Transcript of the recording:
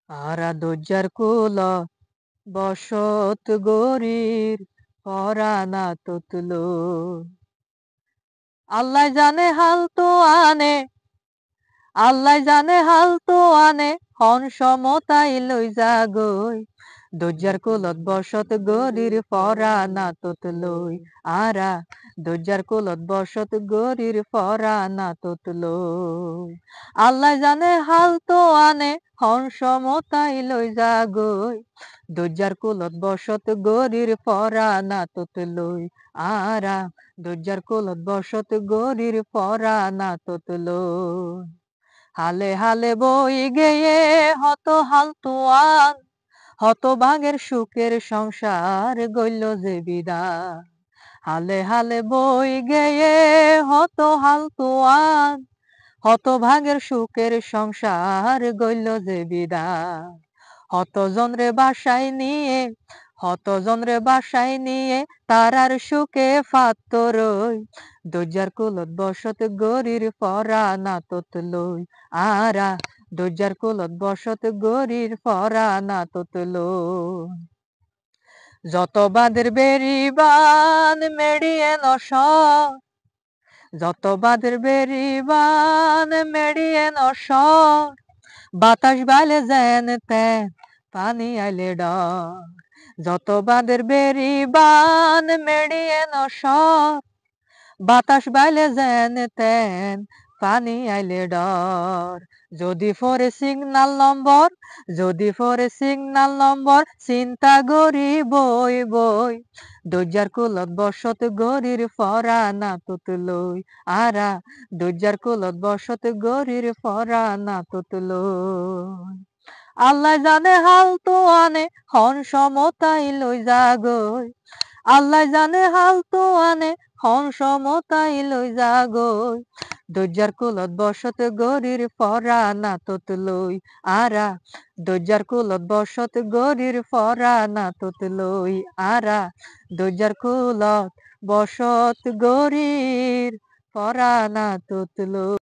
আরা দজ্জার কুল বসত গরির পরানা তুতলো আল্লাহ জানে হাল তো আনে আল্লাহ জানে হাল তো আনে হন সমতাই লই যাগই দজ্জার কুলত বসত গরির পরানা তুতলই আরা দজ্জার কুলত বসত গরির পরানা তুতলই আল্লাহ জানে হাল তো আনে হন সমতাই লই যাগই দজ্জার কুলত বসত গরির পরানা তুতলই আরা দজ্জার কুলত বসত গরির পরানা তুতলই হালে হালে বই গেয়ে হত হাল তুয়ান হত বাগের সুখের সংসার গইল যে বিদায় হালে হালে বই গেয়ে হত হাল তুয়ান হত ভাগের সুখের সংসার গইল যে বিদায় হত বাসায় নিয়ে তারার সুখে ফাত্তরই দজ্জার কুলত বসত গরির পরানা তুতলই আরা দজ্জার কুলত বসত গরির পরানা তুতলই যত বাদের বেরিবান মেড়িয়ে নসর যত বাদের বেরিবান মেড়িয়ে নসর বাতাস বাইলে যেন তেন পানি আইলে ডর যত বাদের বেরিবান মেড়িয়ে নসর বাতাস বাইলে যেন তেন পানি আইলে ডর যদি ফরে সিগনাল নম্বর চিন্তা গরি বই বই দজ্জার কুলত বসত গরির পরানা তুতলই আরা দজ্জার কুলত বসত গরির পরানা তুতলই আল্লাহ জানে হাল তো আনে হন সমতাই লই যাগই আল্লাহ জানে হাল তো আনে হন সমতাই লই যাগই দজ্জার কুলত বসত গরির পরানা তুতলই আরা দজ্জার কুলত বসত গরির পরানা তুতলই আরা দজ্জার কুলত বসত গরির পরানা তুতলই